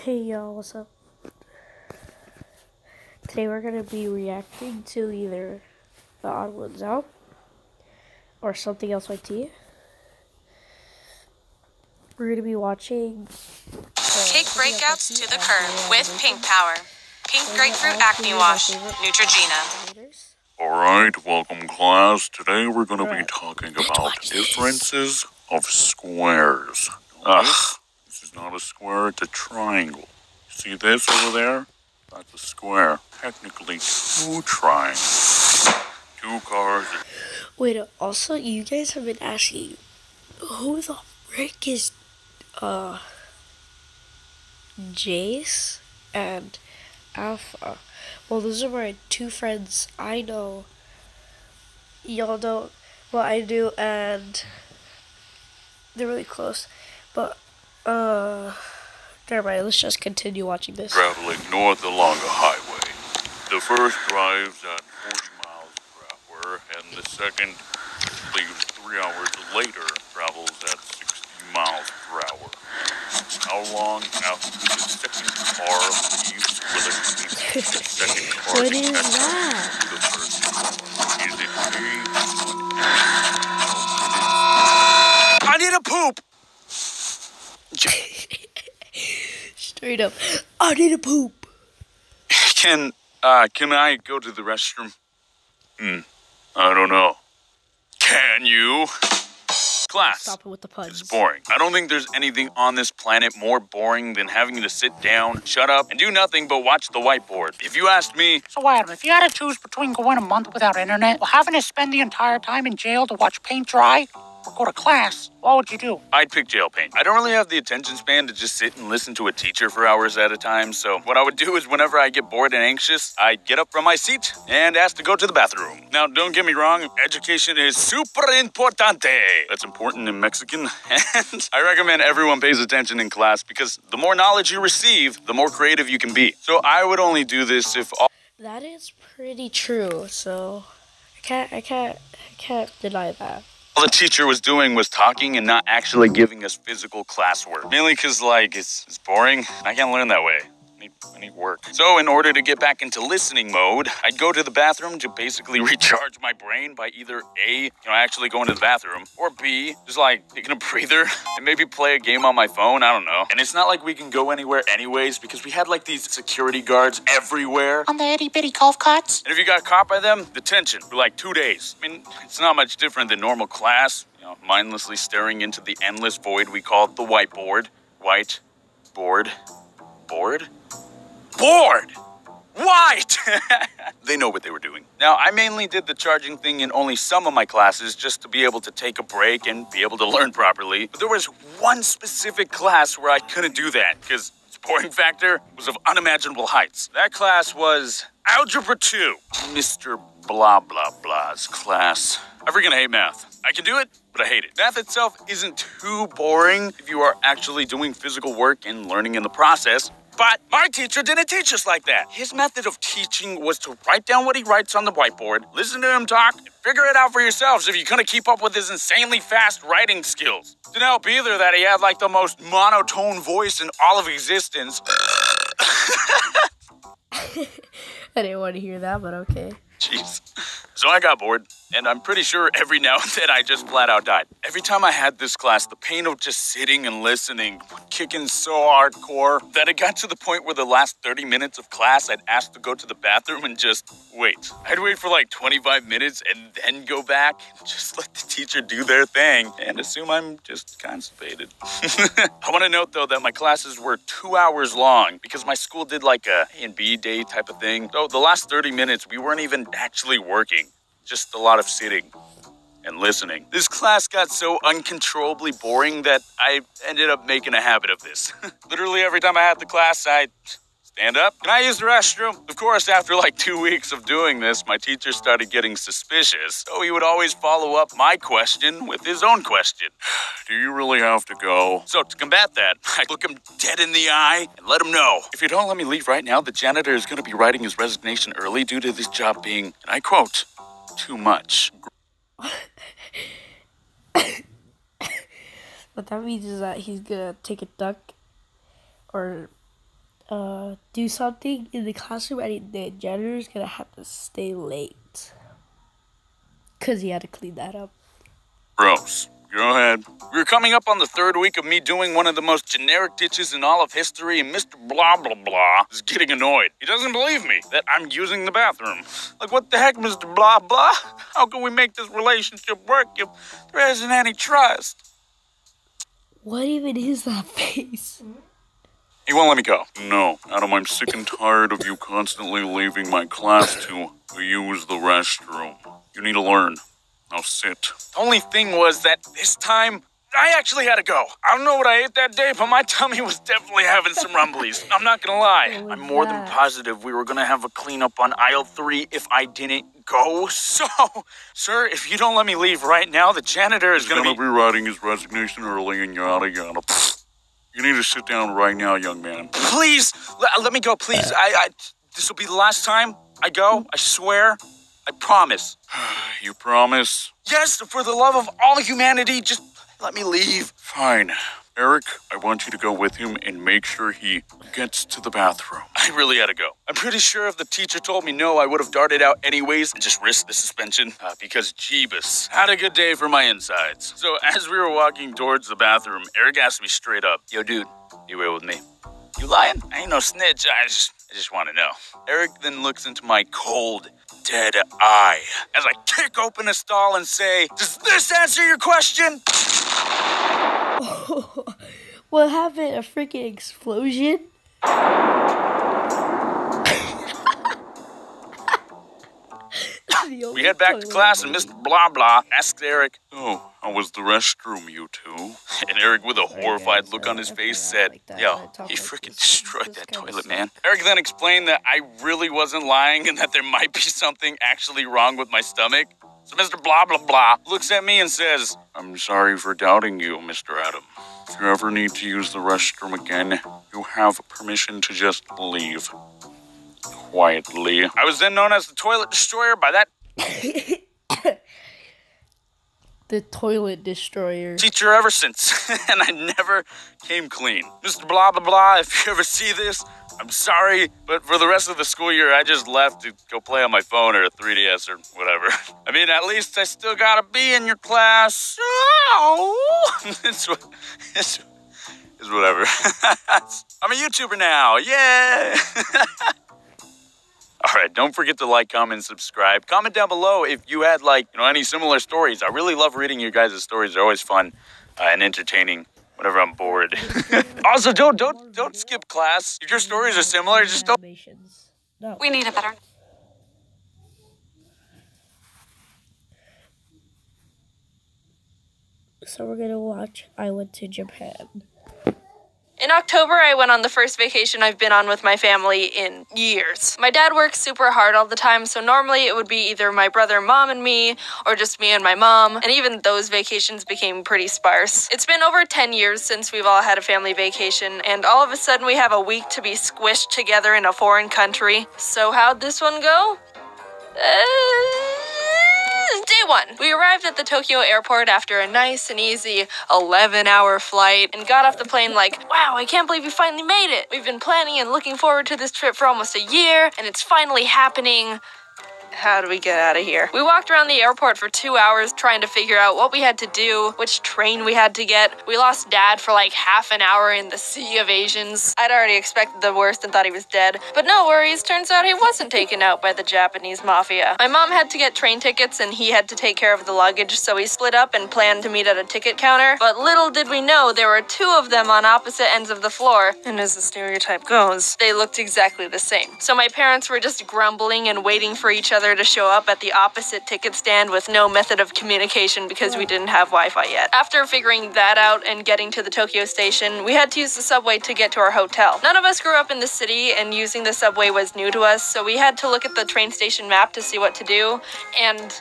Hey y'all, what's up? Today we're gonna be reacting to either The Odd Ones Out or Something Else by Tia. We're gonna be watching Take breakouts to the curb with Pink Power. Pink Grapefruit Acne Wash, Neutrogena. Alright, welcome class. Today we're going to be talking about differences of squares. Ugh, this is not a square, it's a triangle. See this over there? That's a square. Technically two triangles. Two cars. Wait, also you guys have been asking, who the frick is Jace and Alpha? Well, those are my two friends. I know y'all don't what I do, and they're really close. But never mind. Let's just continue watching this. Traveling north along a highway. The first drives at 40 miles per hour, and the second leaves 3 hours later, travels at 60 miles per hour. How long after the second car leaves will it take the second car What to is catch that? up to the first car? Is it A? I need a poop! Straight up, I need a poop. Can I go to the restroom? I don't know. Can you? Class. Stop it with the puns. It's boring. I don't think there's anything on this planet more boring than having to sit down, shut up, and do nothing but watch the whiteboard. If you asked me... So Adam, if you had to choose between going a month without internet or having to spend the entire time in jail to watch paint dry or go to class, what would you do? I'd pick jail paint. I don't really have the attention span to just sit and listen to a teacher for hours at a time, so what I would do is whenever I get bored and anxious, I'd get up from my seat and ask to go to the bathroom. Now, don't get me wrong, education is super importante. That's important in Mexican, and I recommend everyone pays attention in class because the more knowledge you receive, the more creative you can be. So I would only do this if all... That is pretty true, so I can't deny that. all the teacher was doing was talking and not actually giving us physical classwork. Mainly because, like, it's boring. I can't learn that way. I need work. So in order to get back into listening mode, I'd go to the bathroom to basically recharge my brain by either A, actually going to the bathroom, or B, just like taking a breather and maybe play a game on my phone, I don't know. And it's not like we can go anywhere anyways because we had like these security guards everywhere. On the itty-bitty golf carts? And if you got caught by them, detention for like 2 days. I mean, it's not much different than normal class, mindlessly staring into the endless void we called the whiteboard. Whiteboard. Bored? White! They know what they were doing. Now, I mainly did the charging thing in only some of my classes just to be able to take a break and be able to learn properly. But there was one specific class where I couldn't do that because its boring factor was of unimaginable heights. That class was Algebra 2, Mr. Blah Blah Blah's class. I freaking hate math. I can do it, but I hate it. Math itself isn't too boring if you are actually doing physical work and learning in the process. But my teacher didn't teach us like that. His method of teaching was to write down what he writes on the whiteboard, listen to him talk, and figure it out for yourselves if you couldn't keep up with his insanely fast writing skills. Didn't help either that he had like the most monotone voice in all of existence. I didn't want to hear that, but okay. Jeez. So I got bored, and I'm pretty sure every now and then I just flat out died. Every time I had this class, the pain of just sitting and listening would kick in so hardcore that it got to the point where the last 30 minutes of class I'd ask to go to the bathroom and just wait. I'd wait for like 25 minutes and then go back and just let the teacher do their thing and assume I'm just constipated. I want to note though that my classes were 2 hours long because my school did like a A and B day type of thing. So the last 30 minutes we weren't even actually working. Just a lot of sitting and listening. This class got so uncontrollably boring that I ended up making a habit of this. Literally every time I had the class, I'd stand up. Can I use the restroom? Of course, after like 2 weeks of doing this, my teacher started getting suspicious. So he would always follow up my question with his own question. Do you really have to go? So to combat that, I look him dead in the eye and let him know. If you don't let me leave right now, the janitor is going to be writing his resignation early due to this job being, and I quote, too much. What that means is that he's gonna take a duck or do something in the classroom, and the janitor's gonna have to stay late. Because he had to clean that up. Gross. Go ahead. We were coming up on the third week of me doing one of the most generic ditches in all of history, and Mr. Blah Blah Blah is getting annoyed. He doesn't believe me that I'm using the bathroom. Like, what the heck, Mr. Blah Blah? How can we make this relationship work if there isn't any trust? What even is that face? He won't let me go. No, Adam, I'm sick and tired of you constantly leaving my class to use the restroom. You need to learn. Now sit. The only thing was that this time, I actually had to go. I don't know what I ate that day, but my tummy was definitely having some rumblies. I'm not gonna lie. I'm more than positive we were gonna have a cleanup on aisle 3 if I didn't go. So, sir, if you don't let me leave right now, the janitor is gonna be writing his resignation early and yada yada. You need to sit down right now, young man. Please, let me go, please. This will be the last time I go. I swear. I promise. You promise? Yes, for the love of all humanity, just let me leave. Fine. Eric, I want you to go with him and make sure he gets to the bathroom. I really had to go. I'm pretty sure if the teacher told me no, I would have darted out anyways and just risked the suspension because Jeebus had a good day for my insides. So as we were walking towards the bathroom, Eric asked me straight up, "Yo, dude, you real with me? You lying? I ain't no snitch. I just want to know." Eric then looks into my cold, dead eye as I kick open a stall and say, "Does this answer your question?" What happened? A freaking explosion? We head back to class and Mr. Blah Blah asked Eric, "Oh, how was the restroom, you two?" And Eric, with a horrified look on his face, said, "Yo, he freaking destroyed that toilet, man." Eric then explained that I really wasn't lying and that there might be something actually wrong with my stomach. So Mr. Blah Blah Blah looks at me and says, "I'm sorry for doubting you, Mr. Adam. If you ever need to use the restroom again, you have permission to just leave. Quietly." I was then known as the Toilet Destroyer by that The toilet destroyer. teacher ever since, and I never came clean. Mr. Blah Blah Blah, if you ever see this, I'm sorry, but for the rest of the school year, I just left to go play on my phone or a 3DS or whatever. I mean, at least I still gotta be in your class. Oh, it's whatever. I'm a YouTuber now, yeah! All right, don't forget to like, comment, and subscribe. Comment down below if you had, any similar stories. I really love reading your guys' stories. They're always fun and entertaining whenever I'm bored. Also, don't skip class. If your stories are similar, just don't. No. We need a better. So we're gonna watch I Went to Japan. In October, I went on the first vacation I've been on with my family in years. My dad works super hard all the time, so normally it would be either my brother, mom, and me, or just me and my mom, and even those vacations became pretty sparse. It's been over 10 years since we've all had a family vacation, and all of a sudden we have a week to be squished together in a foreign country. So how'd this one go? Day 1. We arrived at the Tokyo airport after a nice and easy 11-hour flight and got off the plane like, wow, I can't believe we finally made it. We've been planning and looking forward to this trip for almost a year, and it's finally happening. How do we get out of here? We walked around the airport for 2 hours trying to figure out what we had to do, which train we had to get. We lost Dad for like half an hour in the sea of Asians. I'd already expected the worst and thought he was dead, but no worries, turns out he wasn't taken out by the Japanese mafia. My mom had to get train tickets and he had to take care of the luggage, so we split up and planned to meet at a ticket counter, but little did we know there were 2 of them on opposite ends of the floor, and as the stereotype goes, they looked exactly the same. So my parents were just grumbling and waiting for each other to show up at the opposite ticket stand with no method of communication because we didn't have Wi-Fi yet. After figuring that out and getting to the Tokyo station, we had to use the subway to get to our hotel. None of us grew up in the city, and using the subway was new to us, so we had to look at the train station map to see what to do, and...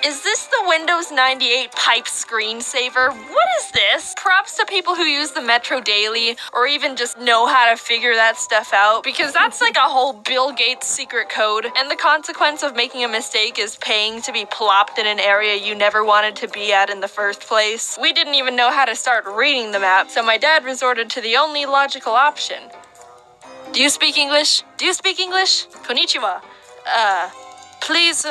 is this the Windows 98 pipe screensaver? What is this? Props to people who use the Metro daily or even just know how to figure that stuff out, because that's like a whole Bill Gates secret code, and the consequence of making a mistake is paying to be plopped in an area you never wanted to be at in the first place. We didn't even know how to start reading the map, so my dad resorted to the only logical option. Do you speak English? Do you speak English? Konnichiwa. Please,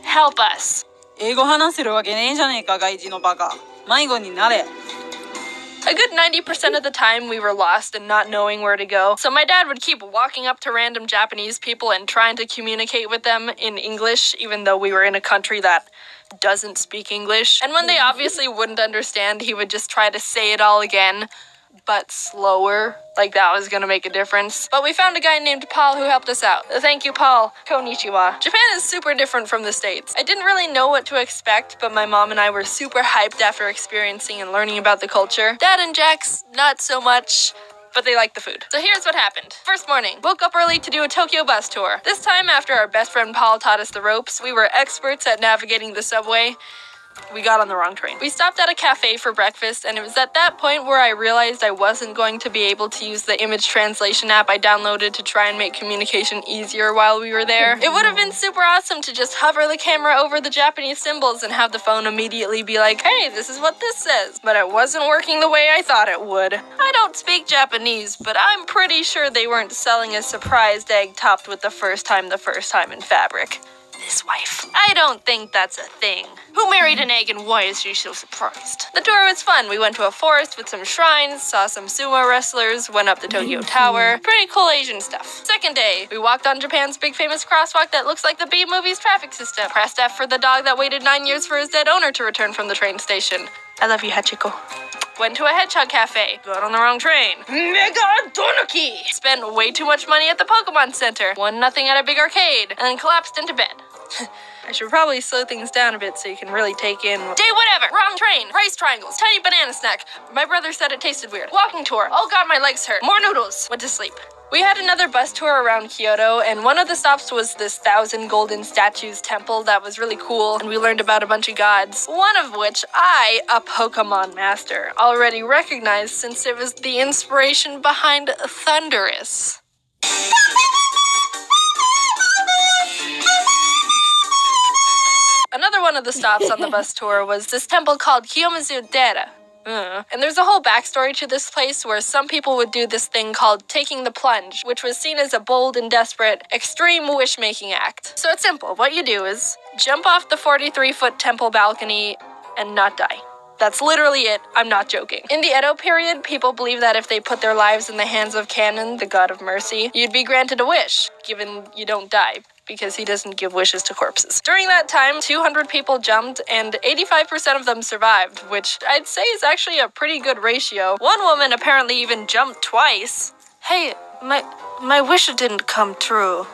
help us. 英語話せるわけねえじゃねえか、外人のバカ。迷子になれ。A good 90% of the time we were lost and not knowing where to go, so my dad would keep walking up to random Japanese people and trying to communicate with them in English, even though we were in a country that doesn't speak English. And when they obviously wouldn't understand, he would just try to say it all again, but slower, like that was gonna make a difference. But we found a guy named Paul who helped us out. Thank you, Paul. Konnichiwa. Japan is super different from the States. I didn't really know what to expect, but my mom and I were super hyped after experiencing and learning about the culture. Dad and Jax, not so much, but they liked the food. So here's what happened. First morning, woke up early to do a Tokyo bus tour. This time, after our best friend Paul taught us the ropes, we were experts at navigating the subway. We got on the wrong train. We stopped at a cafe for breakfast, and it was at that point where I realized I wasn't going to be able to use the image translation app I downloaded to try and make communication easier while we were there. It would have been super awesome to just hover the camera over the Japanese symbols and have the phone immediately be like, hey, this is what this says. But it wasn't working the way I thought it would. I don't speak Japanese, but I'm pretty sure they weren't selling a surprised egg topped with the first time in fabric. His wife. I don't think that's a thing. Who married an egg and why is she so surprised? The tour was fun. We went to a forest with some shrines, saw some sumo wrestlers, went up the Tokyo Tower. Pretty cool Asian stuff. Second day, we walked on Japan's big famous crosswalk that looks like the B-movie's traffic system. Pressed F for the dog that waited 9 years for his dead owner to return from the train station. I love you, Hachiko. Went to a hedgehog cafe. Got on the wrong train. Mega Donuki! Spent way too much money at the Pokemon Center. Won nothing at a big arcade. And then collapsed into bed. I should probably slow things down a bit so you can really take in. Day whatever! Wrong train! Rice triangles! Tiny banana snack! My brother said it tasted weird. Walking tour. Oh god, my legs hurt. More noodles! Went to sleep. We had another bus tour around Kyoto, and one of the stops was this 1,000 golden statues temple that was really cool, and we learned about a bunch of gods, one of which I, a Pokemon master, already recognized since it was the inspiration behind Thundurus. Another one of the stops on the bus tour was this temple called Kiyomizu-dera. And there's a whole backstory to this place where some people would do this thing called taking the plunge, which was seen as a bold and desperate, extreme wish-making act. So it's simple. What you do is jump off the 43-foot temple balcony and not die. That's literally it. I'm not joking. In the Edo period, people believed that if they put their lives in the hands of Kannon, the god of mercy, you'd be granted a wish, given you don't die, because he doesn't give wishes to corpses. During that time, 200 people jumped, and 85% of them survived, which I'd say is actually a pretty good ratio. One woman apparently even jumped twice. Hey, my wish didn't come true.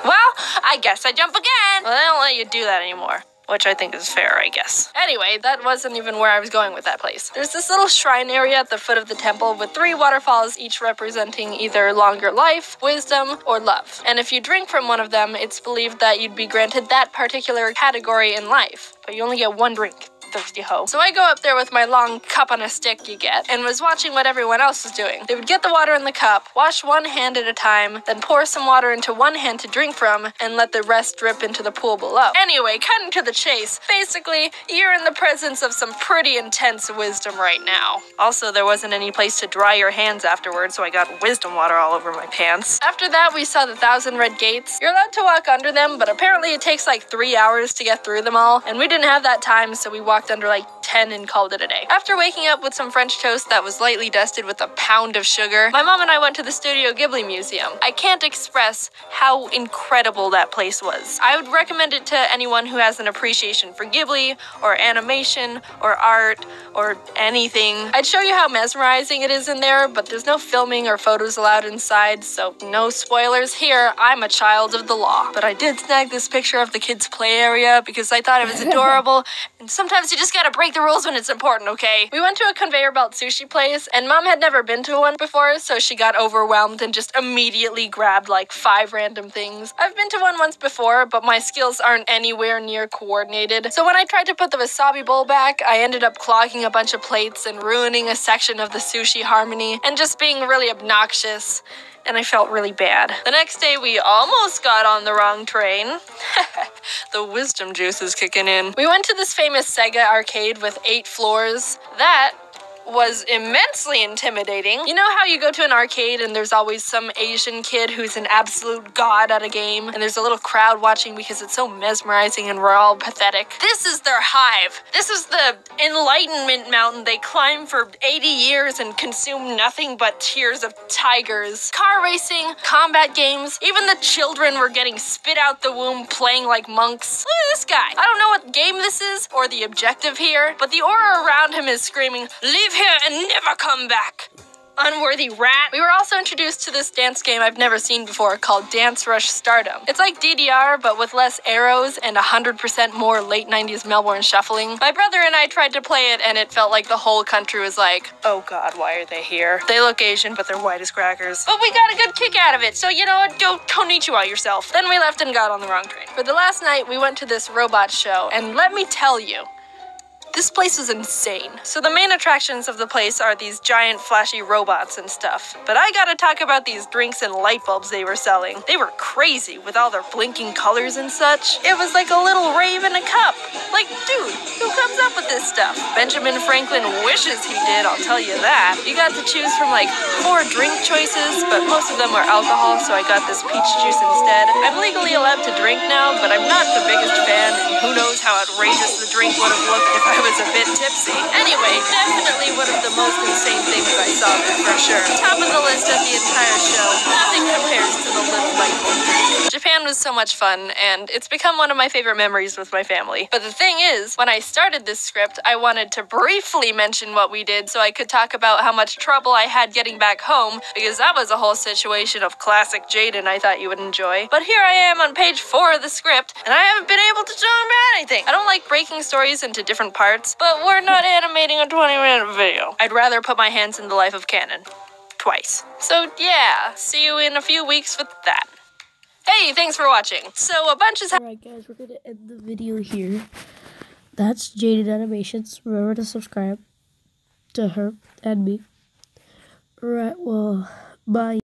Well, I guess I jump again. Well, they don't let you do that anymore. Which I think is fair, I guess. Anyway, that wasn't even where I was going with that place. There's this little shrine area at the foot of the temple with 3 waterfalls, each representing either longer life, wisdom, or love. And if you drink from one of them, it's believed that you'd be granted that particular category in life. But you only get 1 drink. Thirsty hoe. So I go up there with my long cup on a stick you get, and was watching what everyone else was doing. They would get the water in the cup, wash one hand at a time, then pour some water into one hand to drink from, and let the rest drip into the pool below. Anyway, cutting to the chase, basically, you're in the presence of some pretty intense wisdom right now. Also, there wasn't any place to dry your hands afterwards, so I got wisdom water all over my pants. After that, we saw the 1,000 red gates. You're allowed to walk under them, but apparently it takes like 3 hours to get through them all, and we didn't have that time, so we walked under like 10 and called it a day. After waking up with some French toast that was lightly dusted with a pound of sugar, my mom and I went to the Studio Ghibli Museum. I can't express how incredible that place was. I would recommend it to anyone who has an appreciation for Ghibli, or animation, or art, or anything. I'd show you how mesmerizing it is in there, but there's no filming or photos allowed inside, so no spoilers here. I'm a child of the law. But I did snag this picture of the kids' play area because I thought it was adorable, and sometimes you just gotta break the rules when it's important, okay? We went to a conveyor belt sushi place, and Mom had never been to one before, so she got overwhelmed and just immediately grabbed like 5 random things. I've been to one once before, but my skills aren't anywhere near coordinated. So when I tried to put the wasabi bowl back, I ended up clogging a bunch of plates and ruining a section of the sushi harmony, and just being really obnoxious. And I felt really bad. The next day, we almost got on the wrong train. The wisdom juice is kicking in. We went to this famous Sega arcade with 8 floors. That was immensely intimidating. You know how you go to an arcade and there's always some Asian kid who's an absolute god at a game, and there's a little crowd watching because it's so mesmerizing and we're all pathetic? This is their hive. This is the Enlightenment Mountain they climb for 80 years and consume nothing but tears of tigers. Car racing, combat games, even the children were getting spit out the womb playing like monks. Look at this guy. I don't know what game this is or the objective here, but the aura around him is screaming, "Leave here and never come back, unworthy rat." We were also introduced to this dance game I've never seen before called Dance Rush Stardom. It's like DDR, but with less arrows and 100% more late 90s Melbourne shuffling. My brother and I tried to play it, and it felt like the whole country was like, oh god, why are they here? They look Asian, but they're white as crackers. But we got a good kick out of it, so you know what, go konnichiwa yourself. Then we left and got on the wrong train. For the last night, we went to this robot show, and let me tell you, this place is insane. So the main attractions of the place are these giant flashy robots and stuff. But I gotta talk about these drinks and light bulbs they were selling. They were crazy with all their blinking colors and such. It was like a little rave in a cup. Like, dude, who comes up with this stuff? Benjamin Franklin wishes he did, I'll tell you that. You got to choose from like 4 drink choices, but most of them were alcohol, so I got this peach juice instead. I'm legally allowed to drink now, but I'm not the biggest fan, and who knows how outrageous the drink would have looked if I was a bit tipsy. Anyway, definitely one of the most insane things I saw there for sure. Top of the list of the entire show. Nothing compares to the little light bulb. Japan was so much fun, and it's become one of my favorite memories with my family. But the thing is, when I started this script, I wanted to briefly mention what we did so I could talk about how much trouble I had getting back home, because that was a whole situation of classic Jaden I thought you would enjoy. But here I am on page 4 of the script, and I haven't been able to talk about anything. I don't like breaking stories into different parts, but we're not animating a 20-minute video. I'd rather put my hands in the life of canon. Twice. So yeah, see you in a few weeks with that. Hey, thanks for watching. So a bunch is Alright guys, we're gonna end the video here. That's Jaden Animations. Remember to subscribe to her and me. Alright, well, bye.